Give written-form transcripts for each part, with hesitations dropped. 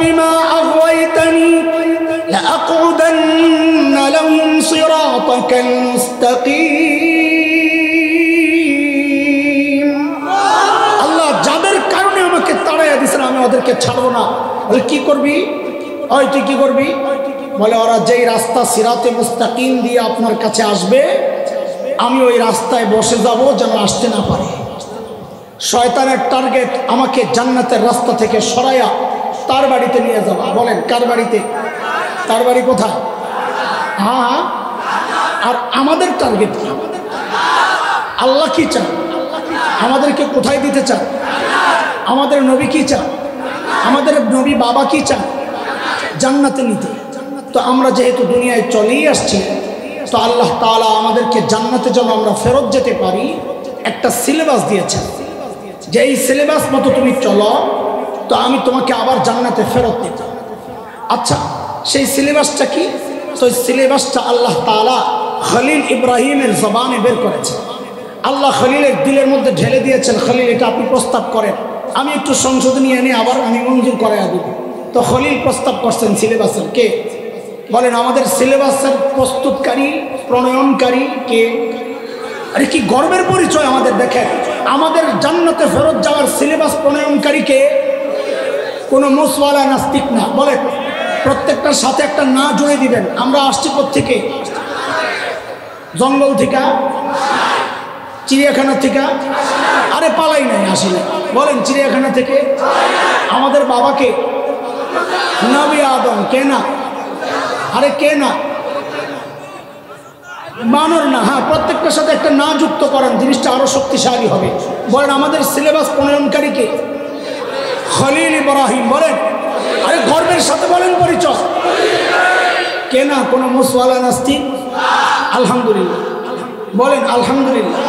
فبما أغويتني لأقعدن لهم صراطك المستقيم আল্লাহ যাদের কারণে আমাকে তাড়াইয়া দিয়েছেন আমি ওদেরকে ছাড়বো না। বলে কি করবি? ওই তুই কি করবি? বলে ওরা যেই রাস্তা সিরাতে মুস্তাকিম দিয়ে আপনার কাছে আসবে আমি ওই রাস্তায় বসে যাব যেন আসতে না পারে। শয়তানের টার্গেট আমাকে জান্নাতের রাস্তা থেকে সরাইয়া তার বাড়িতে নিয়ে যাওয়া। বলেন কার বাড়িতে? তার বাড়ি কোথায়? হ্যাঁ, আর আমাদের টার্গেট কি? আল্লাহ কি চান? আমাদেরকে কোথায় দিতে চান? আমাদের নবী কি চান? আমাদের নবী বাবা কি চান? জান্নাতে নিতে। তো আমরা যেহেতু দুনিয়ায় চলেই আসছি তো আল্লাহ তাআলা আমাদেরকে জান্নাতে যেন আমরা ফেরত যেতে পারি একটা সিলেবাস দিয়েছেন যে এই সিলেবাস মতো তুমি চলো তো আমি তোমাকে আবার জান্নাতে ফেরত দেব। আচ্ছা সেই সিলেবাসটা কি? তো এই সিলেবাসটা আল্লাহ তাআলা খলিল ইব্রাহিমের জবানে বের করেছে। আল্লাহ খলিলের দিলের মধ্যে ঢেলে দিয়েছেন, খলিল এটা আপনি প্রস্তাব করেন, আমি একটু সংশোধনী এনে আবার আমি মঞ্জুর করাইয়া দেব। তো খলিল প্রস্তাব করছেন সিলেবাসের। কে? বলেন আমাদের সিলেবাসের প্রস্তুতকারী প্রণয়নকারী কে? আরে কি গর্বের পরিচয় আমাদের। দেখেন আমাদের জান্নাতে ফেরত যাওয়ার সিলেবাস প্রণয়নকারী কে? কোনো মুসওয়ালা নাস্তিক না। বলেন প্রত্যেকটার সাথে একটা না জুড়ে দিবেন। আমরা আসছি কোত্থেকে? জঙ্গল থেকে, চিড়িয়াখানা থেকে? আরে পালাই নাই, আসি নাই। বলেন চিড়িয়াখানা থেকে। আমাদের বাবাকে নবী আদম। কে না? আরে কে না? বানর না। হ্যাঁ, প্রত্যেকটার সাথে একটা না যুক্ত করেন, জিনিসটা আরো শক্তিশালী হবে। বলেন আমাদের সিলেবাস প্রণয়নকারী কে? খলিল ইব্রাহিম। বলেন আরে গর্বের সাথে বলেন পরিচয়। কে না? কোনো মুসওয়ালা নাস্তিক? আলহামদুলিল্লাহ। বলেন আলহামদুলিল্লাহ।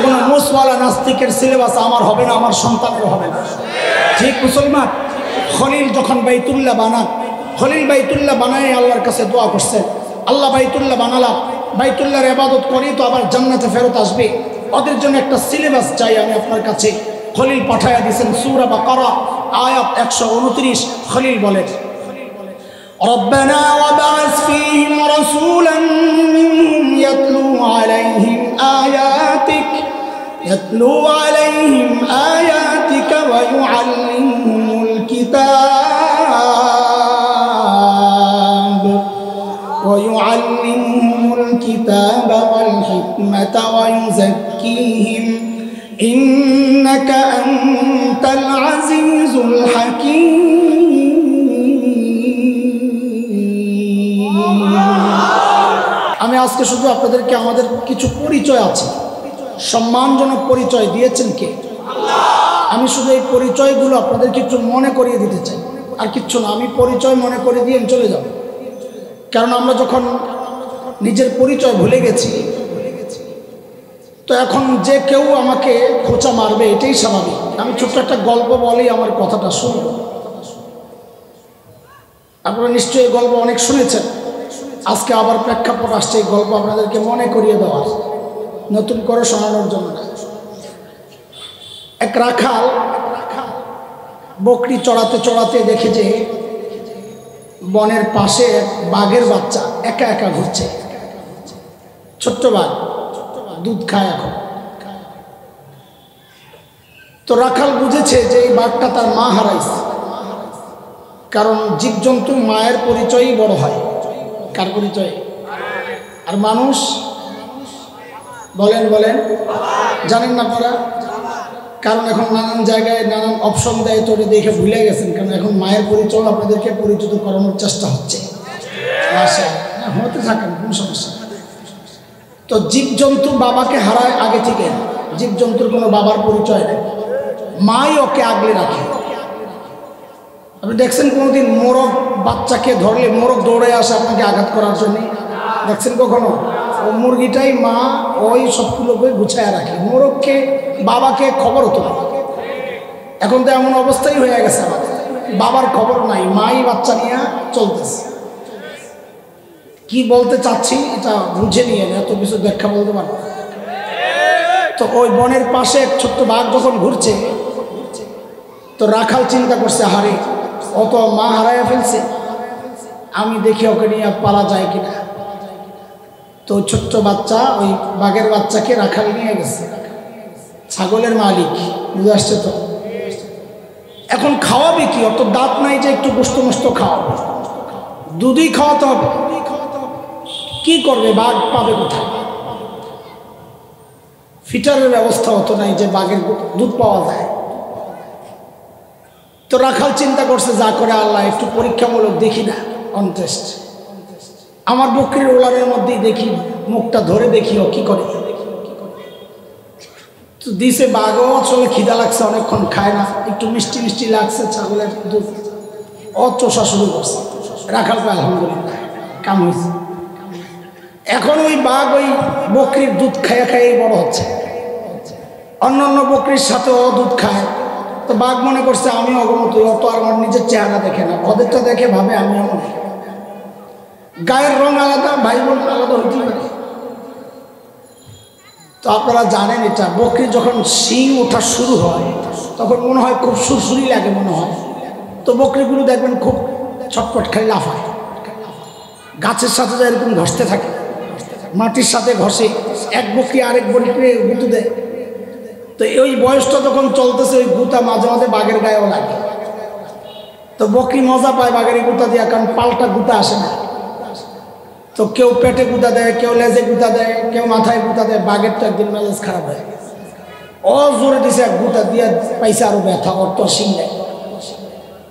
কোনো মুসওয়ালা নাস্তিকের সিলেবাস আমার হবে না, আমার সন্তানের হবে না। ঠিক মুসলমান? খলিল যখন বাইতুল্লাহ বানান, খলিল বাইতুল্লাহ বানায় আল্লাহর কাছে দোয়া করছেন, আল্লাহ বাইতুল্লাহ বানালাম, বাইতুল্লাহর ইবাদত করি তো আবার জান্নাতে ফেরত আসবে, ওদের জন্য একটা সিলেবাস চাই আমি আপনার কাছে। খলিল পাঠায়া দিয়েছেন সূরা বাকারা আয়াত 129। খলিল বলেন রব্বানা ওয়াবআস ফীহিম রাসূলান মিনহুম ইয়াতলু আলাইহিম আয়াতিকা ওয়া ইউআল্লিমুহুমুল কিতাব ওয়াল হিকমাতা ওয়া ইউযাক্কিহিম ইন্নাকা আনতাল আজিজুল হাকীম। আমি আজকে শুধু আপনাদেরকে আমাদের কিছু পরিচয় আছে, সম্মানজনক পরিচয় দিয়েছেন কে? আমি শুধু এই পরিচয়গুলো আপনাদেরকে একটু মনে করিয়ে দিতে চাই, আর কিচ্ছু না। আমি পরিচয় মনে করে দিয়ে চলে যাব, কারণ আমরা যখন নিজের পরিচয় ভুলে গেছি তো এখন যে কেউ আমাকে খোঁচা মারবে, এটাই স্বাভাবিক। আমি ছোট্ট একটা গল্প বলি, আমার কথাটা শুনুন। আপনারা নিশ্চয়ই এই গল্প অনেক শুনেছেন, আজকে আবার প্রেক্ষাপট আসছে এই গল্প আপনাদেরকে মনে করিয়ে দেওয়ার, নতুন করে শোনানোর জন্য না। এক রাখাল বকরি চড়াতে চড়াতে দেখে যে বনের পাশে বাঘের বাচ্চা একা একা ঘুরছে। ছোট্ট বাঘ, দুধ খায় এখন। তো রাখাল বুঝেছে যে এই বাঘটা তার মা হারাইছে, কারণ জীবজন্তু মায়ের পরিচয়ই বড় হয়। কার পরিচয়? আর মানুষ বলেন বলেন জানেন না আপনারা? কারণ এখন নানান জায়গায় নানান অপশন দেয়, তো দেখে ভুলে গেছেন। কারণ এখন মায়ের পরিচয় আপনাদেরকে পরিচিত করানোর চেষ্টা হচ্ছে। হতে থাকেন, কোনো সমস্যা। তো জীবজন্তু বাবাকে হারায় আগে থেকে। জীবজন্তুর কোনো বাবার পরিচয় নেই, মাই ওকে আগলে রাখে। আপনি দেখছেন কোনোদিন মোরগ বাচ্চাকে ধরলে মোরগ দৌড়ে আসে আপনাকে আঘাত করার জন্য? দেখছেন কখনো? ও মুরগিটাই মা ওই সবগুলোকে গুছায় রাখে, মোরগকে বাবাকে খবর হতো না। এখন তো এমন অবস্থাই হয়ে গেছে আমাদের, বাবার খবর নাই, মাই বাচ্চা নিয়ে চলতেছে। কি বলতে চাচ্ছি এটা বুঝে নিয়ে, এত কিছু ব্যাখ্যা বলতে পারবো। তো ওই বনের পাশে এক ছোট্ট বাঘ যখন ঘুরছে তো রাখাল চিন্তা করছে, হারে ও তো মা হারাইয়া ফেলছে, আমি দেখি ওকে নিয়ে পালা যায় কিনা। তো ছোট্ট বাচ্চা ওই বাঘের বাচ্চাকে রাখাল নিয়ে গেছে, ছাগলের মালিক, বুঝে আসছে তো। এখন খাওয়াবে কি, অত দাঁত নাই যে একটু গোস্ত মোস্ত খাওয়াবে, দুধই খাওয়াতে হবে। কি করবে, বাঘ পাবে কোথায়? ফিটারের ব্যবস্থা হতো নাই যে বাঘের দুধ পাওয়া যায়। তো রাখাল চিন্তা করছে, যা করে আল্লাহ, একটু পরীক্ষামূলক দেখি না, কন্টেস্ট। আমার বকরির ওলারের মধ্যেই দেখি, মুখটা ধরে দেখি ও কি করে। তো দিছে, বাঘও আসলে খিদা লাগছে, অনেকক্ষণ খায় না, একটু মিষ্টি মিষ্টি লাগছে ছাগলের দুধ, ও চোষা শুরু করছে। রাখাল পায় আলহামদুলিল্লাহ, কাম হয়েছে। এখন ওই বাঘ ওই বকরির দুধ খাইয়া খাইয়ে বড় হচ্ছে, অন্য অন্য বকরির সাথে ও দুধ খায়। তো বাঘ মনে করছে আমি অগমত, অত আর আমার নিজের চেহারা দেখে না, ওদেরটা দেখে ভাবে আমি এমন। গায়ের রং আলাদা, ভাই বোন আলাদা হইতে পারে। তো আপনারা জানেন এটা, বকরি যখন শিং ওঠা শুরু হয় তখন মনে হয় খুব সুরসুরি লাগে মনে হয়। তো বকরিগুলো দেখবেন খুব ছটপট খালি লাফায়, গাছের সাথে যা এরকম ঘষতে থাকে, মাটির সাথে ঘষে, এক বকরি আরেক বকরি গুঁতো দেয়। তো ওই বয়সটা যখন চলতেছে, ওই গুঁতা মাঝে মাঝে বাঘের গায়েও লাগে। তো বকরি মজা পায় বাঘের গুঁতা দিয়া, কারণ পাল্টা গুঁতা আসে না। তো কেউ পেটে গুঁতা দেয়, কেউ লেজে গুঁতা দেয়, কেউ মাথায় গুঁতা দেয়। বাঘের তো একদিন মেজাজ খারাপ হয়, ও জোরে দিছে এক গুঁতা দিয়া, পাইছে আরো ব্যথা, ওর তো শিং নেয়।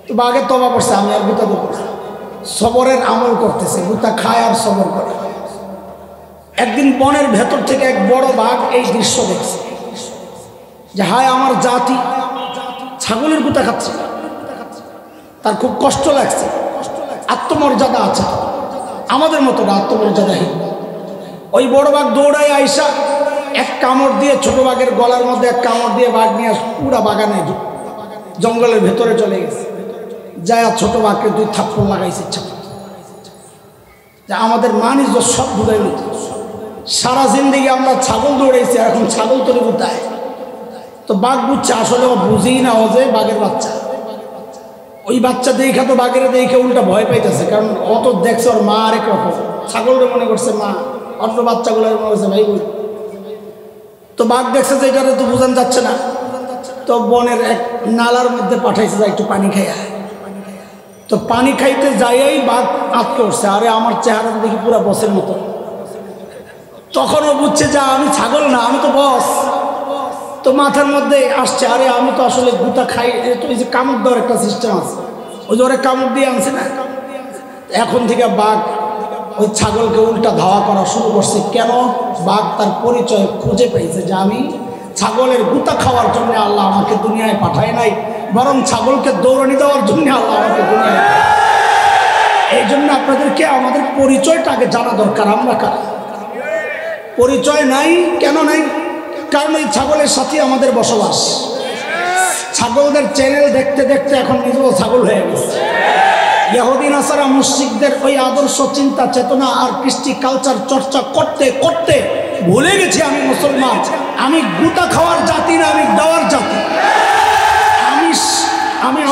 তো বাঘের তবা করছে, আমি আর গুঁতা দেবো না। সবরের আমল করতেছে, গুঁতা খায় আর সবর করে। একদিন বনের ভেতর থেকে এক বড় বাঘ এই দৃশ্য দেখছে, যে হায় আমার জাতি ছাগলের গুঁতা খাচ্ছে। তার খুব কষ্ট লাগছে, আত্মমর্যাদা আছে আমাদের মতো না, আত্মমর্যাদাহীন। ওই বড় বাঘ দৌড়ায় আইসা এক কামড় দিয়ে, ছোট বাঘের গলার মধ্যে এক কামড় দিয়ে বাঘ নিয়ে পুরা বাগানে জঙ্গলের ভেতরে চলে গেছে। যায় ছোট বাঘকে 2 থাপ্পড় লাগাইছে। যা আমাদের মানিস সব দৌড়াই নিত। সারা জিন্দেগি আমরা ছাগল দৌড়াইছি, আর এখন ছাগল তৈরি কোথায়? তো বাঘ বুঝছে আসলে ও বুঝেই না, ও যে বাঘের বাচ্চা। ওই বাচ্চা দেখা তো বাঘের দেখে উল্টা ভয় পাইতেছে, কারণ ও তো দেখছে ওর মা আরেক রকম, ছাগলরে মনে করছে মা, অন্য বাচ্চাগুলো মনে করছে ভাই বোন। তো বাঘ দেখছে যে এটারে তো বোঝানো যাচ্ছে না, তো বনের এক নালার মধ্যে পাঠাইছে, যা একটু পানি খাইয়া। তো পানি খাইতে যাইয়াই বাঘ আটকে উঠছে, আরে আমার চেহারা দেখি পুরা বসের মতো। তখন ও বুঝছে যে আমি ছাগল না, আমি তো বস। তো মাথার মধ্যে আসছে, আরে আমি তো আসলে গুঁতা খাই, তো এই যে কামড় দেওয়ার একটা সিস্টেম আছে, ওই যে ওরা কামড় দিয়ে আনছে না। এখন থেকে বাঘ ওই ছাগলকে উল্টা ধাওয়া করা শুরু করছে। কেন? বাঘ তার পরিচয় খুঁজে পেয়েছে যে আমি ছাগলের গুঁতা খাওয়ার জন্য আল্লাহ আমাকে দুনিয়ায় পাঠায় নাই, বরং ছাগলকে দৌড়ানি দেওয়ার জন্য আল্লাহ আমাকে দুনিয়ায়। এই জন্য আপনাদেরকে আমাদের পরিচয়টা আগে জানা দরকার। আমরা কারা? পরিচয় নাই। কেন নাই? কারণ এই ছাগলের সাথে আমাদের বসবাস। ছাগলদের চ্যানেল দেখতে দেখতে এখন নিজেও ছাগল হয়ে গেছে। ইহুদি নাসারা মুশরিকদের ওই আদর্শ, চিন্তা, চেতনা আর কৃষ্টি কালচার চর্চা করতে করতে ভুলে গেছি আমি মুসলমান। আমি গুঁতা খাওয়ার জাতি না, আমি দেওয়ার জাতি।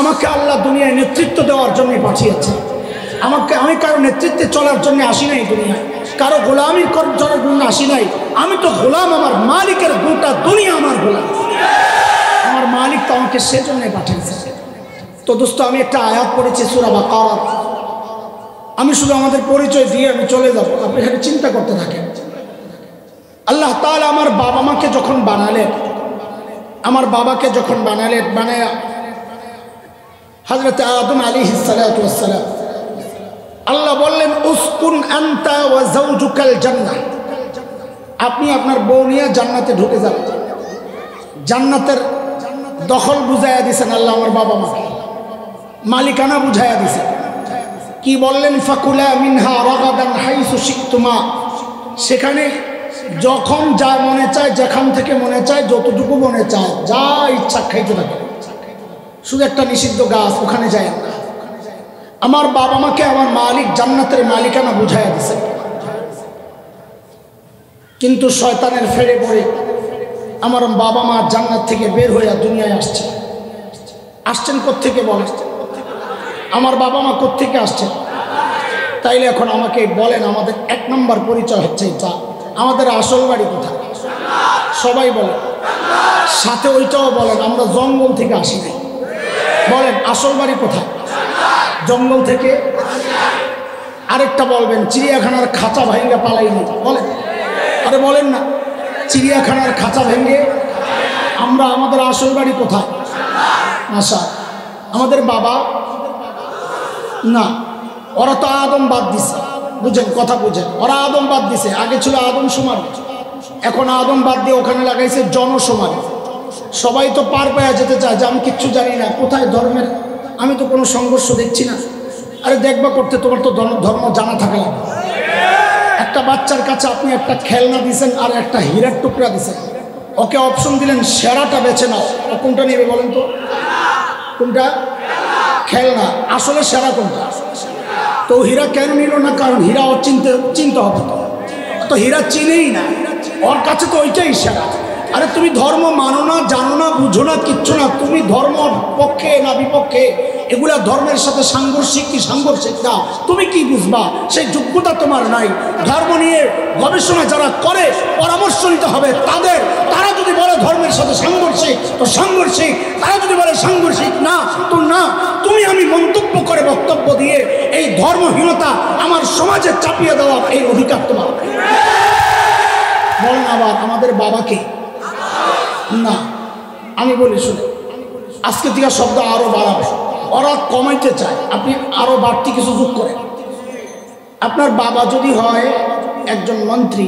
আমাকে আল্লাহ দুনিয়ায় নেতৃত্ব দেওয়ার জন্য পাঠিয়েছে। আমি কারো নেতৃত্বে চলার জন্য আসি নাই দুনিয়ায়, কারো গোলামি করার জন্য আসি নাই। আমি তো গোলাম, আমার মালিকের, গোটা দুনিয়া আমার গোলাম। আমার মালিক তো আমাকে সেজন্য পাঠিয়েছে। তো দোস্ত, আমি একটা আয়াত পড়েছি সূরা বাকারা। আমি শুধু আমাদের পরিচয় দিয়ে আমি চলে যাব, আপনি এখানে চিন্তা করতে থাকেন। আল্লাহ তাআলা আমার বাবা মাকে যখন বানালেন, আমার বাবাকে যখন বানালেন, বানায়া হযরত আদম আলাইহিস সালাতু ওয়াস সালাম, আল্লাহ বললেন উসকুন আনতা ওয়া যাওজুকাল জান্নাহ, আপনি আপনার বউ নিয়ে জান্নাতে ঢুকে যাবেন। জান্নাতের দখল বুঝাইয়া দিয়েছেন আল্লাহ আমার বাবা মাকে, মালিকানা বুঝাইয়া দিয়েছেন। কি বললেন? ফাকুলা মিনহা রাগাদান হাইসু শিকতুমা, সেখানে যখন যা মনে চায়, যেখান থেকে মনে চায়, যতটুকু মনে চায়, যা ইচ্ছা খাইতে থাকে। শুধু একটা নিষিদ্ধ গাছ, ওখানে যায় না। আমার বাবা মাকে আমার মালিক জান্নাতের মালিকানা বুঝাইয়া দিয়েছে। কিন্তু শয়তানের ফেরে পড়ে আমার বাবা মা জান্নাত থেকে বের হইয়া দুনিয়ায় আসছেন কোত্থেকে বলে? আমার বাবা মা কোত্থেকে আসছে? তাইলে এখন আমাকে বলেন, আমাদের 1 নম্বর পরিচয় হচ্ছে এটা, আমাদের আসল বাড়ি কোথায়? সবাই বলেন, সাথে ওইটাও বলেন আমরা জঙ্গল থেকে আসি নাই। বলেন আসল বাড়ি কোথায়? জঙ্গল থেকে। আরেকটা বলবেন, চিড়িয়াখানার খাঁচা ভেঙে পালাইনি। বলেন, আরে বলেন না, চিড়িয়াখানার খাঁচা ভেঙে আমরা, আমাদের আসল বাড়ি কোথায়? আশা। আমাদের বাবা না, ওরা তো আদম বাদ দিছে, বুঝেন কথা বুঝেন, ওরা আদম বাদ দিছে। আগে ছিল আদম সমান, এখন আদম বাদ দিয়ে ওখানে লাগাইছে জনসমান। সবাই তো পার পেয়ে যেতে চায় যে আমি কিচ্ছু জানি না, কোথায় ধর্মের, আমি তো কোনো সংঘর্ষ দেখছি না। আরে দেখবা করতে তোমার তো ধর্ম জানা থাকা লাগবে। একটা বাচ্চার কাছে আপনি একটা খেলনা দিয়েছেন আর একটা হীরার টুকরা দিয়েছেন, ওকে অপশন দিলেন সেরাটা বেছে নাও, ও কোনটা নেবে বলেন তো? কোনটা? খেলনা। আসলে সেরা কোনটা? তো হীরা কেন নিল না? কারণ হীরা ওর চিনতে হবে, তো হীরা চিনেই না, ওর কাছে তো ওইটাই সেরা। আরে তুমি ধর্ম মানো না, জানো না, বুঝো না, কিচ্ছু না, তুমি ধর্ম পক্ষে না বিপক্ষে, এগুলা ধর্মের সাথে সাংঘর্ষিক কি সাংঘর্ষিক না, তুমি কি বুঝবা? সেই যোগ্যতা তোমার নাই। ধর্ম নিয়ে গবেষণা যারা করে পরামর্শ নিতে হবে তাদের। তারা যদি বলে ধর্মের সাথে সাংঘর্ষিক তো সাংঘর্ষিক, তারা যদি বলে সাংঘর্ষিক না তো না। তুমি আমি মন্তব্য করে বক্তব্য দিয়ে এই ধর্মহীনতা আমার সমাজে চাপিয়ে দেওয়া এই অধিকার তোমার। বলেন আবার আমাদের বাবাকে না, আমি বলি শুনে, আজকে থেকে শব্দ আরো বাড়াবে, ওরা কমাইতে চায়, আপনি আরো বাড়তি কিছু যোগ করেন। আপনার বাবা যদি হয় একজন মন্ত্রী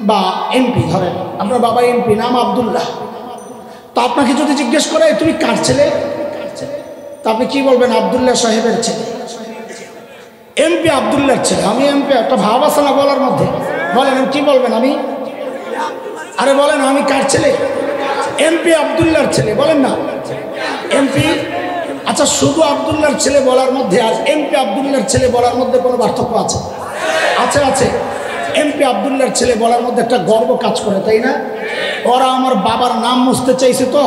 বা এমপি, ধরেন আপনার বাবা এমপি, নাম আব্দুল্লাহ, তো আপনাকে যদি জিজ্ঞেস করে তুমি কার ছেলে, তা আপনি কি বলবেন? আব্দুল্লাহ সাহেবের ছেলে। এমপি আব্দুল্লাহর ছেলে। আমি এমপি, একটা ভাব আছে না বলার মধ্যে। বলেন কি বলবেন? আমি, আরে বলেন আমি কার ছেলে? এমপি আব্দুল্লাহর ছেলে। বলেন না এমপি। আচ্ছা, শুধু আব্দুল্লাহর ছেলে বলার মধ্যে আর এমপি আব্দুল্লাহর ছেলে বলার মধ্যে কোনো পার্থক্য আছে? আছে, আছে। এমপি আব্দুল্লাহর ছেলে বলার মধ্যে একটা গর্ব কাজ করে, তাই না? ওরা আমার বাবার নাম মুছতে চাইছে, তো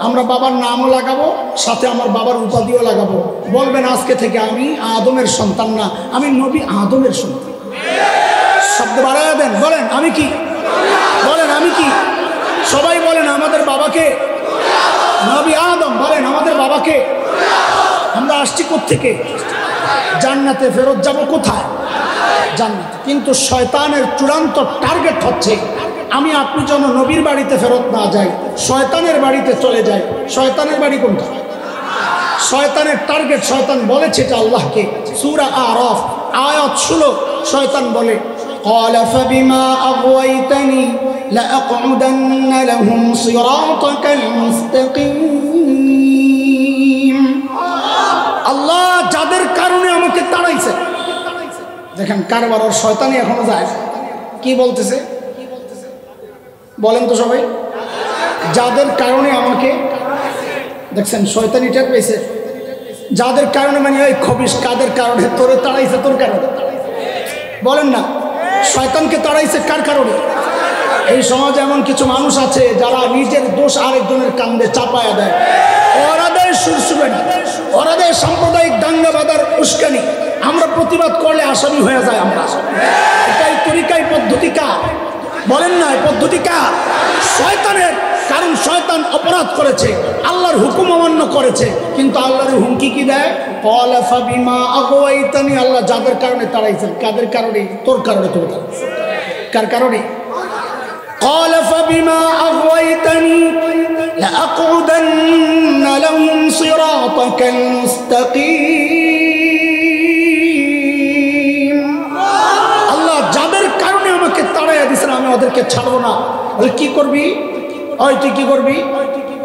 আমরা বাবার নামও লাগাবো, সাথে আমার বাবার উপাধিও লাগাবো। বলবেন আজকে থেকে আমি আদমের সন্তান না, আমি নবী আদমের সন্তান। শব্দ বাড়াইয়া দেন, বলেন আমি কি? বলেন আমি কি? সবাই বলেন আমাদের বাবাকে নবী আদম। বলেন আমাদের বাবাকে। আমরা আসছি কোত্থেকে? জান্নাতে। ফেরত যাব কোথায়? জান্নাতে। কিন্তু শয়তানের চূড়ান্ত টার্গেট হচ্ছে আমি আপনি যেন নবীর বাড়িতে ফেরত না যাই, শয়তানের বাড়িতে চলে যাই। শয়তানের বাড়ি কোনটা? শয়তানের টার্গেট, শয়তান বলেছে এটা আল্লাহকে। সূরা আরাফ আয়াত 16 শয়তান বলে قال فبما أغويتني لأقعدن لهم صراطك المستقيم। আল্লাহ যাদের কারণে আমাকে তাড়াইছে, দেখেন কারবার ওর শয়তানি এখনো যায়। কি বলতেছে বলেন তো সবাই? যাদের কারণে আমাকে, দেখছেন শয়তানি টের পেয়েছে। যাদের কারণে, মানে ওই খবিস, কাদের কারণে তোরে তাড়াইছে? তোর কারণে। বলেন না শয়তানকে তাড়াইছে কার কারণে? এই সমাজে এমন কিছু মানুষ আছে যারা নিজের দোষ আরেকজনের কান্দে চাপায়া দেয়। ওরা দেয় সুরসুবে না, ওরা দেয় সাম্প্রদায়িক দাঙ্গা বাঁধার উস্কানি। আমরা প্রতিবাদ করলে আসামি হয়ে যায় আমরা। এটাই তরিকাই পদ্ধতি কার? বলেন না এই পদ্ধতি কার? শয়তানের। কারণ শয়তান অপরাধ করেছে, আল্লাহর হুকুম অমান্য করেছে, কিন্তু আল্লাহর হুমকি কি দেয়? ক্বালা ফাবিমা আগওয়াইতানি। আল্লাহ যাদের কারণে তাড়াইছেন, কাদের কারণে? তোর কারণে। তোর কার কারণে? ক্বালা ফাবিমা আগওয়াইতানি লাআকউদান্না লাহুম সিরাতাকাল মুস্তাকিম। আল্লাহ যাদের কারণে আমাকে তাড়াইয়া দিয়েছেন আমি ওদেরকে ছাড়বো না। বলে কি করবি? ওই তুই কি করবি?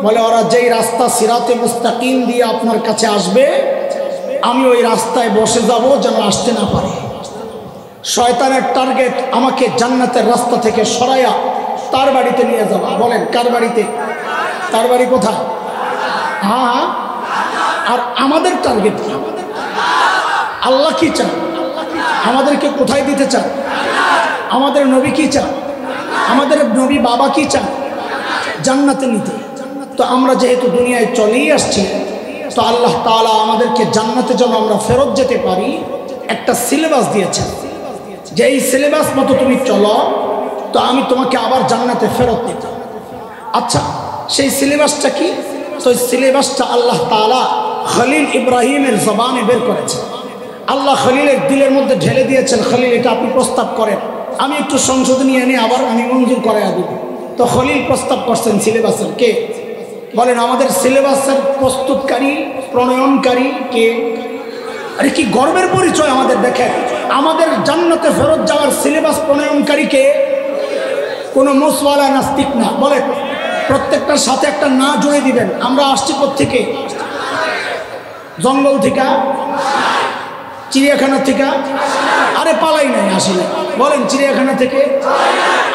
বলে ওরা যেই রাস্তা সিরাতে মুস্তাকিম দিয়ে আপনার কাছে আসবে, আমি ওই রাস্তায় বসে যাব যেন আসতে না পারে। শয়তানের টার্গেট আমাকে জান্নাতের রাস্তা থেকে সরাইয়া তার বাড়িতে নিয়ে যাওয়া। বলেন কার বাড়িতে? তার বাড়ি কোথায়? হ্যাঁ। আর আমাদের টার্গেট আল্লাহ কি চান? আমাদেরকে কোথায় দিতে চান? আমাদের নবী কি চান? আমাদের নবী বাবা কি চান? জান্নাতে নিতে। তো আমরা যেহেতু দুনিয়ায় চলেই আসছি, তো আল্লাহ তাআলা আমাদেরকে জান্নাতে যেন আমরা ফেরত যেতে পারি একটা সিলেবাস দিয়েছেন, যে এই সিলেবাস মতো তুমি চলো তো আমি তোমাকে আবার জান্নাতে ফেরত দেব। আচ্ছা, সেই সিলেবাসটা কি? তো এই সিলেবাসটা আল্লাহ তাআলা খলিল ইব্রাহিমের জবানে বের করেছে। আল্লাহ খলিলের দিলের মধ্যে ঢেলে দিয়েছেন, খলিল এটা আপনি প্রস্তাব করেন, আমি একটু সংশোধনী এনে আবার আমি মঞ্জুর করাইয়া দিব। তো খলিল প্রস্তাব করছেন সিলেবাসের। কে বলেন? আমাদের সিলেবাসের প্রস্তুতকারী, প্রণয়নকারী কে? আরে কি গর্বের পরিচয় আমাদের! দেখেন, আমাদের জান্নাতে ফেরত যাওয়ার সিলেবাস প্রণয়নকারী কে? কোনো মুসওয়ালা নাস্তিক না। বলেন, প্রত্যেকটার সাথে একটা না জুড়ে দিবেন। আমরা আসছি কোত্থেকে? জঙ্গল থেকে, চিড়িয়াখানা থেকে? আরে পালাই নাই, আসি নাই। বলেন, চিড়িয়াখানা থেকে।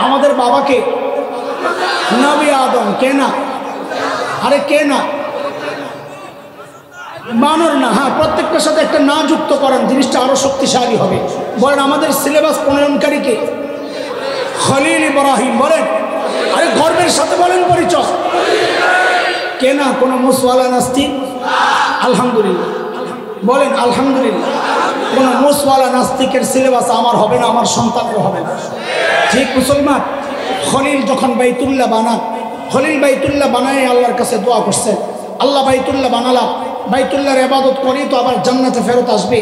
আমাদের বাবাকে নবী আদম। কে না? আরে কে না? বানর না। হ্যাঁ, প্রত্যেকটার সাথে একটা না যুক্ত করেন, জিনিসটা আরো শক্তিশালী হবে। বলেন, আমাদের সিলেবাস প্রণয়নকারী কে? খলিল ইব্রাহিম। বলেন, আরে গর্বের সাথে বলেন পরিচয়। কে না? কোনো মুসওয়ালা নাস্তিক? আলহামদুলিল্লাহ বলেন, আলহামদুলিল্লাহ। কোনো মুসওয়ালা নাস্তিকের সিলেবাস আমার হবে না, আমার সন্তানের হবে না। ঠিক মুসলমান? খলিল যখন বাইতুল্লাহ বানান, খলিল বাইতুল্লাহ বানায় আল্লাহর কাছে দোয়া করছেন, আল্লাহ বাইতুল্লাহ বানালাম, বাইতুল্লাহর ইবাদত করি তো আবার জান্নাতে ফেরত আসবে,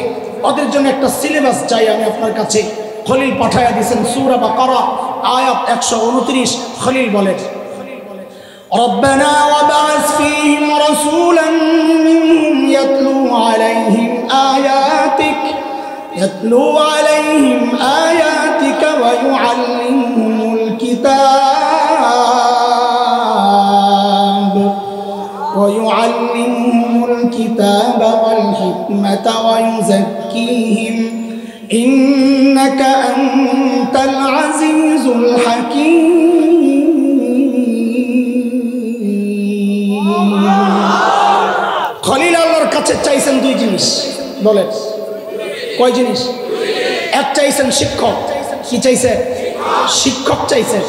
ওদের জন্য একটা সিলেবাস চাই আমি আপনার কাছে। খলিল পাঠায়া দিয়েছেন সূরা বাকারা আয়াত 129। খলিল বলেন, ربنا وبعث فيهم رسولا منهم يتلو عليهم آياتك ويعلمهم الكتاب والحكمة ويزكيهم إنك أنت العزيز الحكيم। খলিল আল্লাহর কাছে চাইছেন দুই জিনিস। বলেন, কয় জিনিস? এক চাইছেন শিক্ষক। কি চাইছেন? শিক্ষক চাইছেন।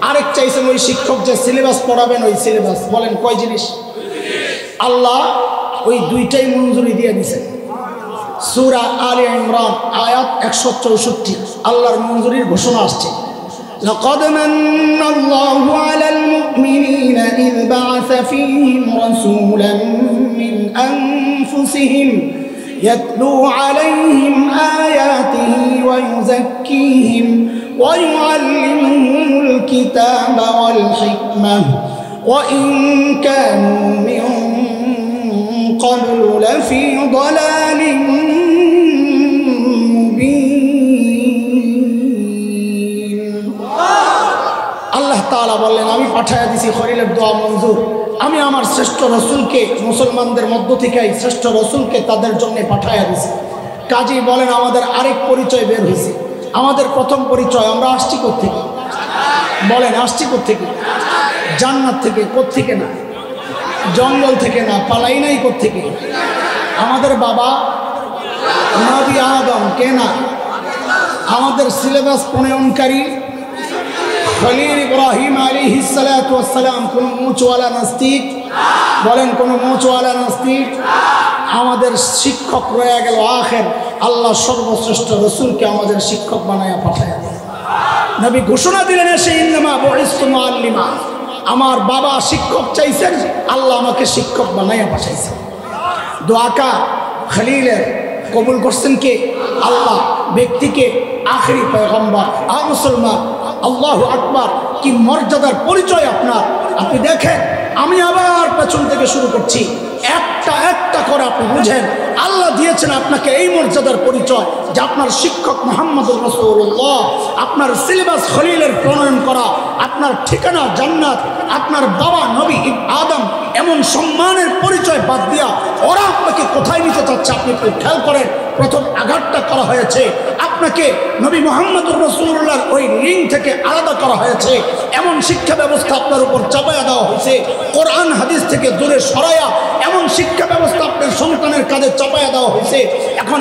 আরেক চাইছেন ওই শিক্ষক যে সিলেবাস পড়াবেন ওই সিলেবাস। বলেন, কয় জিনিস? আল্লাহ ওই দুইটাই মঞ্জুরি দিয়ে দিয়েছেন। সূরা আলে ইমরান আয়াত 164 আল্লাহর মঞ্জুরির ঘোষণা আসছে। لقد من الله على المؤمنين إذ بعث فيهم رسولا من أنفسهم يتلو عليهم آياته ويزكيهم ويعلمهم الكتاب والحكمة وإن كانوا من قبل لفي ضلال তাআলা বললেন, আমি পাঠাইয়া দিছি খলিলের দোয়া মঞ্জুর। আমি আমার শ্রেষ্ঠ রসুলকে, মুসলমানদের মধ্য থেকে শ্রেষ্ঠ রসুলকে তাদের জন্য পাঠাইয়া দিছি। কাজী বলেন, আমাদের আরেক পরিচয় বের হয়েছে। আমাদের প্রথম পরিচয়, আমরা আসছি কোত্থেকে? বলেন, আসছি কোত্থেকে? জান্নাত থেকে। কোত্থেকে না? জঙ্গল থেকে না। পালাই নাই কোত্থেকে? আমাদের বাবা নবী আদম। কে না? আমাদের সিলেবাস প্রণয়নকারী খলিল ইব্রাহিম আলাইহিস সালাতু ওয়াস সালাম। কোন মুচওয়ালা নাস্তিক? বলেন, কোন মুচওয়ালা নাস্তিক? আমাদের শিক্ষক রয়ে গেল আখের। আল্লাহ সর্বশ্রেষ্ঠ রসুলকে আমাদের শিক্ষক বানায়া পাঠায়। নবী ঘোষণা দিলেন, এসে ইন্নামা বুইসতু মুআল্লিমা। আমার বাবা শিক্ষক চাইছেন, আল্লাহ আমাকে শিক্ষক বানায়া পাঠাইছেন। দোয়াকা খলিলের কবুল করছেন কে? আল্লাহ। ব্যক্তিকে আখেরি পয়গম্বর। মুসলমান, আল্লাহু আকবার! কি মর্যাদার পরিচয় আপনার! আপনি দেখেন, আমি আবার পেছন থেকে শুরু করছি, একটা একটা করে আপনি বুঝেন। আল্লাহ দিয়েছেন আপনাকে এই মর্যাদার পরিচয় যে আপনার শিক্ষক মুহাম্মদুর রাসূলুল্লাহ, আপনার সিলেবাস খলিলের প্রণয়ন করা, আপনার ঠিকানা জান্নাত, আপনার বাবা নবী আদম। এমন সম্মানের পরিচয় বাদ দিয়া ওরা আপনাকে কোথায় নিতে চাচ্ছে আপনি একটু খেয়াল করেন। প্রথম আঘাতটা করা হয়েছে, আপনাকে নবী মুহাম্মদুর রাসূলুল্লাহর ওই লিং থেকে আলাদা করা হয়েছে। এমন শিক্ষা ব্যবস্থা আপনার উপর চাপায়া দেওয়া হয়েছে, কোরআন হাদিস থেকে দূরে সরাইয়া এমন শিক্ষা ব্যবস্থা আপনার সন্তানের কাঁধে চাপায়া দেওয়া হয়েছে। এখন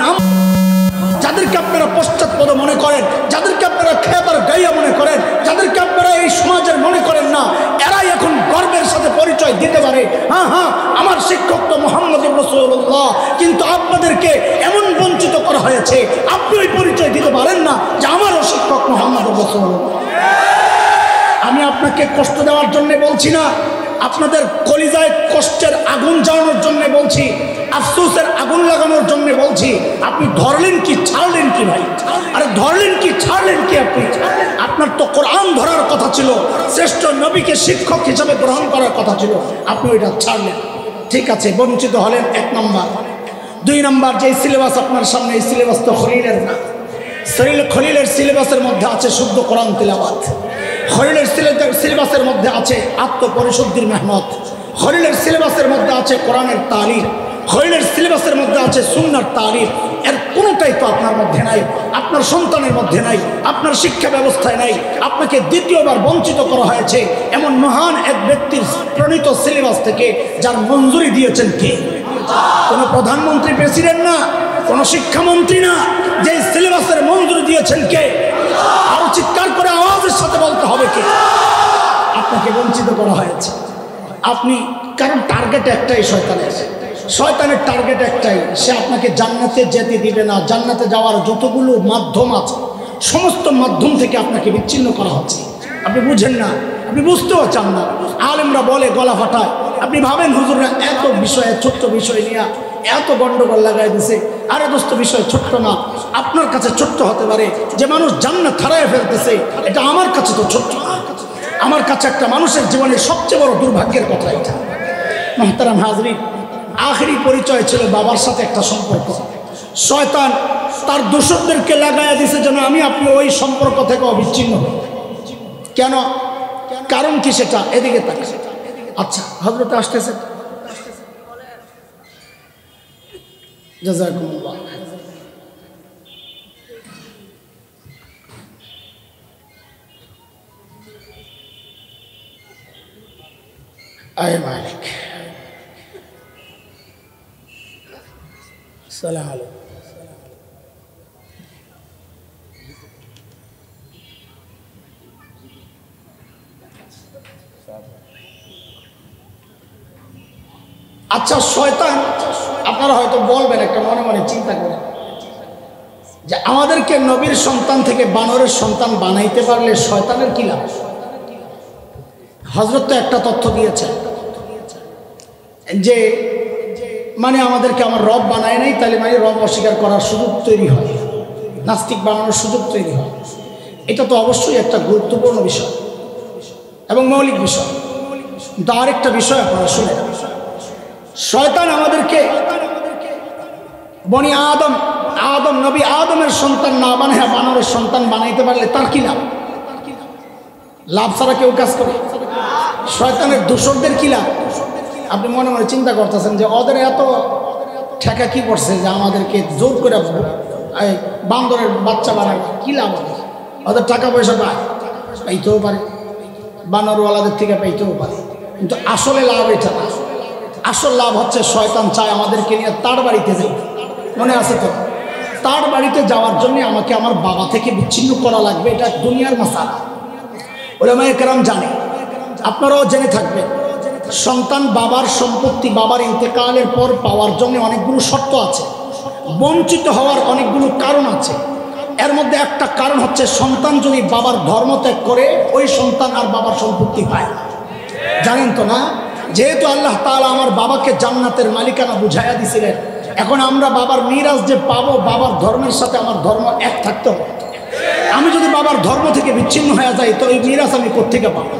যাদেরকে আপনারা পশ্চাৎপদ মনে করেন, যাদেরকে আপনারা খেয়াবার গাইয়া মনে করেন, যাদেরকে আপনারা এই সমাজের মনে করেন না, এরাই এখন গর্বের সাথে পরিচয় দিতে পারে, হ্যাঁ হ্যাঁ আমার শিক্ষক তো মুহাম্মদুর রাসূলুল্লাহ, কিন্তু আপনাদেরকে এমন বঞ্চিত করা হয়েছে আপনি ওই পরিচয় দিতে পারেন না যে আমারও শিক্ষক মুহাম্মদুর রাসূলুল্লাহ। আমি আপনাকে কষ্ট দেওয়ার জন্য বলছি না, আপনাদের কলিজায় কষ্টের আগুন জ্বালানোর জন্য বলছি, আফসোসের আগুন লাগানোর জন্য বলছি। আপনি ধরলেন কি ছাড়লেন কি ভাই? আরে ধরলেন কি ছাড়লেন কি? আপনি আপনার তো কোরআন ধরার কথা ছিল, শ্রেষ্ঠ নবীকে শিক্ষক হিসাবে গ্রহণ করার কথা ছিল, আপনি ওইটা ছাড়লেন। ঠিক আছে, বঞ্চিত হলেন 1 নম্বর। 2 নম্বর, যে সিলেবাস আপনার সামনে, এই সিলেবাস তো খলিলের না। খলিলের সিলেবাসের মধ্যে আছে শুদ্ধ কোরআন তিলাওয়াত, খলিলের সিলেবাসের মধ্যে আছে আত্মপরিশুদ্ধির মেহনত, খলিলের সিলেবাসের মধ্যে আছে কোরআনের তালিম, খলিলের সিলেবাসের মধ্যে আছে সুন্নাহর তালিম। এর কোনোটাই তো আপনার মধ্যে নাই, আপনার সন্তানের মধ্যে নাই, আপনার শিক্ষা ব্যবস্থায় নাই। আপনাকে দ্বিতীয়বার বঞ্চিত করা হয়েছে এমন মহান এক ব্যক্তির প্রণীত সিলেবাস থেকে, যার মঞ্জুরি দিয়েছেন কে? কোনো প্রধানমন্ত্রী, প্রেসিডেন্ট না, কোনো শিক্ষামন্ত্রী না। যে সিলেবাসের মঞ্জুরি দিয়েছেন কে? আরো চিৎকার করে আওয়াজের সাথে বলতে হবে কে? আপনাকে বঞ্চিত করা হয়েছে। আপনি, কারণ টার্গেট একটাই শয়তানের টার্গেট একটাই, সে আপনাকে জান্নাতে যেতে দিবে না। জান্নাতে যাওয়ার যতগুলো মাধ্যম আছে সমস্ত মাধ্যম থেকে আপনাকে বিচ্ছিন্ন করা হচ্ছে। আপনি বুঝেন না, আপনি বুঝতেও চান না। আলেমরা বলে গলা ফাটায়, আপনি ভাবেন হুজুররা এত বিষয়ে, ছোট্ট বিষয় নিয়ে এত গন্ডগোল লাগাই দিছে। আরে দোস্ত, বিষয় ছোট্ট না, আপনার কাছে ছোট্ট হতে পারে। যে মানুষ জান্নাত হারায় ফেলতেছে, এটা আমার কাছে তো ছোট্ট, আমার কাছে একটা মানুষের জীবনের সবচেয়ে বড় দুর্ভাগ্যের কথা এটা। মুহতারাম হাজরিন, আখেরি পরিচয় ছিল বাবার সাথে একটা সম্পর্ক। শয়তান তার দোষরদেরকে লাগাইয়া দিছে যেন আমি আপনি ওই সম্পর্ক থেকে অবিচ্ছিন্ন হই। কেন? কারণ কি সেটা? এদিকে তাকে। আচ্ছা, হযরত আসতেছে, জাযাকুমুল্লাহ। আয় মালিক, সালাম আলাইকুম। আচ্ছা, শয়তান, আপনারা হয়তো বলবেন, একটা মনে মনে চিন্তা করেন যে আমাদেরকে নবীর সন্তান থেকে বানরের সন্তান বানাইতে পারলে শয়তানের কি লাভ? হযরত তো একটা তথ্য দিয়েছেন যে মানে আমাদেরকে আমার রব বানায় নাই, তাহলে মানে রব অস্বীকার করার সুযোগ তৈরি হয়, নাস্তিক বানানোর সুযোগ তৈরি হয়। এটা তো অবশ্যই একটা গুরুত্বপূর্ণ বিষয় এবং মৌলিক বিষয়। কিন্তু আরেকটা বিষয় আপনারা শুনে, শয়তান আমাদেরকে বনি আদম নবী আদমের সন্তান না বানায় বানরের সন্তান বানাইতে পারলে তার কি লাভ? লাভ ছাড়া কেউ কাজ করে? শয়তানের দোষরদের কি লাভ? আপনি মনে মনে চিন্তা করতেছেন যে ওদের এত ঠেকা কি করছে যে আমাদেরকে জোর করে বান্দরের বাচ্চা বানায়, কি লাভ? ওদের টাকা পয়সা পাইতেও পারে, বানরওয়ালাদের থেকে পাইতেও পারে, কিন্তু আসলে লাভ এটা না। আসল লাভ হচ্ছে শয়তান চায় আমাদেরকে নিয়ে তার বাড়িতে যাই। মনে আছে তো? তার বাড়িতে যাওয়ার জন্য আমাকে আমার বাবা থেকে বিচ্ছিন্ন করা লাগবে। এটা দুনিয়ার মাসালা, উলামায়ে কেরাম জানে, আপনারাও জেনে থাকবেন। সন্তান বাবার সম্পত্তি বাবার ইন্তেকালের পর পাওয়ার জন্য অনেকগুলো শর্ত আছে, বঞ্চিত হওয়ার অনেকগুলো কারণ আছে। এর মধ্যে একটা কারণ হচ্ছে সন্তান যদি বাবার ধর্ম ত্যাগ করে ওই সন্তান আর বাবার সম্পত্তি পায়। জানেন তো না? যেহেতু আল্লাহ তাআলা আমার বাবাকে জান্নাতের মালিকানা বুঝাইয়া দিছিলেন, এখন আমরা বাবার মিরাজ যে পাবো, বাবার ধর্মের সাথে আমার ধর্ম এক থাকতে হবে। আমি যদি বাবার ধর্ম থেকে বিচ্ছিন্ন হয়ে যাই তো এই মিরাজ আমি কোত্থেকে পাবো?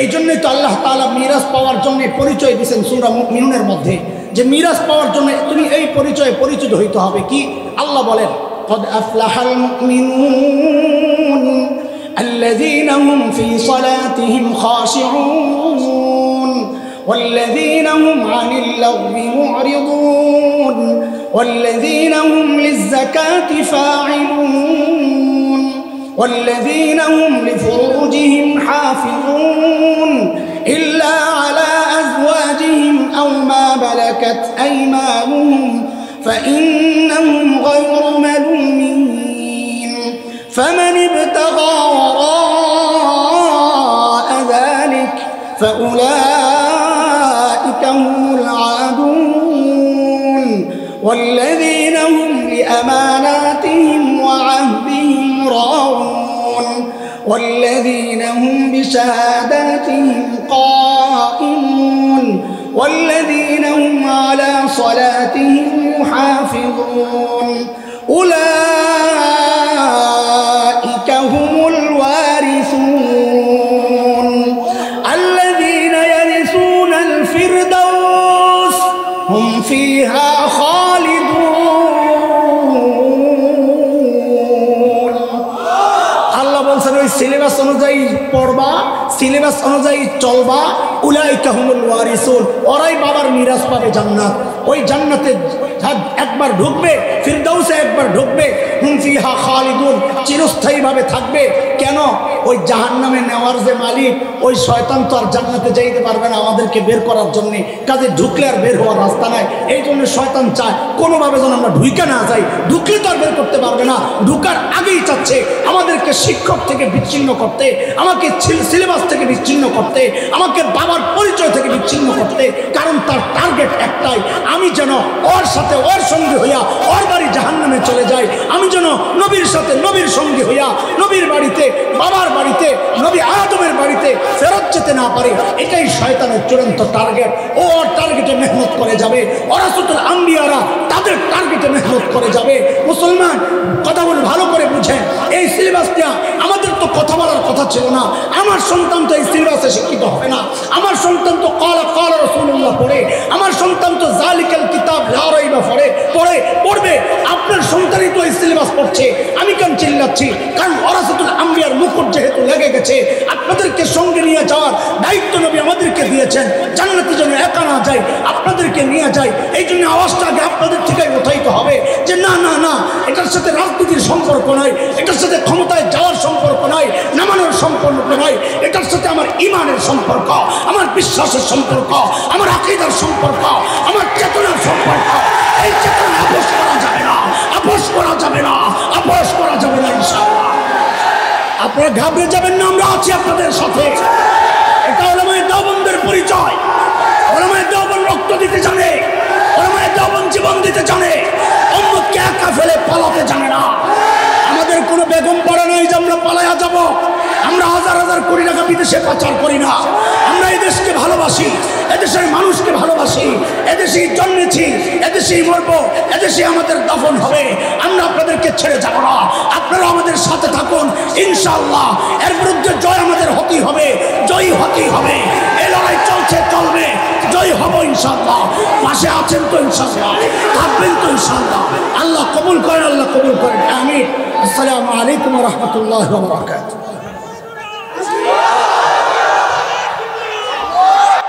এই জন্যই তো আল্লাহ তাআলা মিরাজ পাওয়ার জন্য পরিচয় দিয়েছেন সূরা মুমিনুনের মধ্যে, যে মিরাজ পাওয়ার জন্য তুমি এই পরিচয়ে পরিচিত হইতে হবে। কি? আল্লাহ বলেন, قد أفلح المؤمنون الذين هم في صلاتهم خاشعون والذين هم عن اللغو معرضون والذين هم للزكاة فاعلون والذين هم لفروجهم حافظون إلا على أزواجهم أو ما ملكت أيمانهم فإنهم غير ملومين فمن ابتغى وراء ذلك فأولئك هم العادون والذين هم لأماناتهم وعهدهم راعون والذين هم بشهاداتهم قائمون والذين هم على صلاتهم يحافظون أولئك هم الوارثون الذين يرثون الفردوس هم فيها خالدون আল্লাহ বলছেন ওই সিলেবাস অনুযায়ী পড়বা, সিলেবাস অনুযায়ী চলবা, উলাইকা হুমুল ওয়ারিসুন, ওরাই বাবার মিরাজ পাবে জান্নাত। ওই জান্নাতে একবার ঢুকবে, ফিরদাউসে একবার ঢুকবে, হুম ফিহা খালিদুন, চিরস্থায়ীভাবে থাকবে। কেন? ওই জাহান্নামে নেওয়ার যে মালিক, ওই শয়তান তো আর জান্নাতে যাইতে পারবে না আমাদেরকে বের করার জন্যে, কাজে ঢুকলে আর বের হওয়ার রাস্তা নাই। এই জন্য শয়তান চায় কোনোভাবে যেন আমরা ঢুকে না যাই, ঢুকলে তো আর বের করতে পারবে না। ঢুকার আগেই চাচ্ছে আমাদেরকে শিক্ষক থেকে বিচ্ছিন্ন করতে, আমাকে সিলেবাস থেকে বিচ্ছিন্ন করতে, আমাকে বাবার পরিচয় থেকে বিচ্ছিন্ন করতে। কারণ তার টার্গেট একটাই, আমি যেন ওর সাথে ওর সঙ্গে হইয়া ওর বাড়ি জাহান্নামে চলে যাই, আমি যেন নবীর সাথে নবীর সঙ্গে হইয়া নবীর বাড়িতে, বাবার বাড়িতে, নবী আদমের বাড়িতে ফেরত যেতে না পারি। এটাই শয়তানের চূড়ান্ত টার্গেট। ও ওর টার্গেটে মেহনত করে যাবে, ওরাসুতুল আম্বিয়ারা তাদের টার্গেটে মেহনত করে যাবে। মুসলমান কথাগুলো ভালো করে বুঝেন। এই সিলেবাসটা আমাদের তো কথা বলার কথা ছিল না। আমার সন্তান তো এই সিলেবাসে শিক্ষিত হবে না। আমার সন্তান তো ক্বালা ক্বালা রাসূলুল্লাহ পড়ে, আমার সন্তান তো যালিকাল কিতাব লা রাইবা পড়বে। আপনার সন্তানই তো এই সিলেবাস পড়ছে, আমি কেন চিল্লাচ্ছি? কারণ ওরাসুতুল আম্বিয়ার মুকুট যেহেতু লেগে গেছে, আপনাদেরকে সঙ্গে নিয়ে যাওয়ার দায়িত্ব নবী আমাদেরকে দিয়েছেন। জান্নাতে যেন একা না যাই, আপনাদেরকে নিয়ে যাই। এই জন্য আওয়াজটা আগে আপনাদের থেকেই উঠাইতে হবে যে না না না, এটার সাথে রাজনীতির সম্পর্ক নাই, এটার সাথে ক্ষমতায় যাওয়ার সম্পর্ক নাই, নামানোর সম্পর্ক নাই, এটার সাথে আমার ইমানের সম্পর্ক, আমার বিশ্বাসের সম্পর্ক, আমার আকীদার সম্পর্ক, আমার চেতনার সম্পর্ক। এই চেতনা আপোষ করা যাবে না, আপোষ করা যাবে না, আপোষ করা যাবে না ইনশাআল্লাহ। আপনারা ঘাবড়ে যাবেন না, আমরা আছি আপনাদের সাথে। এটা উলামায়ে দেওবন্দের পরিচয়। উলামায়ে দেওবন্দ রক্ত দিতে জানে, উলামায়ে দেওবন্দ জীবন দিতে জানে, উম্মতকে একা ফেলে পালাতে জানে না। আমাদের কোনো বেগম পড়া নেই যে আমরা পালায়া যাব। আমরা হাজার হাজার কোটি টাকা বিদেশে পাচার করি না। আমরা এই দেশকে ভালোবাসি, এদেশের মানুষকে ভালোবাসি, এদেশেই জন্মেছি, এদেশেই মরবো, এদেশেই আমাদের দাফন হবে। আমরা আপনাদেরকে ছেড়ে যাব না। আপনারা আমাদের সাথে থাকুন ইনশাআল্লাহ। এর বিরুদ্ধে জয় আমাদের হতেই হবে, জয়ী হতেই হবে। এই লড়াই চলছে, চলবে, জয় হব ইনশাআল্লাহ। পাশে আছেন তো ইনশাআল্লাহ, থাকবেন তো ইনশাআল্লাহ। আল্লাহ কবুল করেন, আল্লাহ কবুল করেন, আমিন। আসসালামু আলাইকুম ওয়া রাহমাতুল্লাহি ওয়া বারাকাতুহু।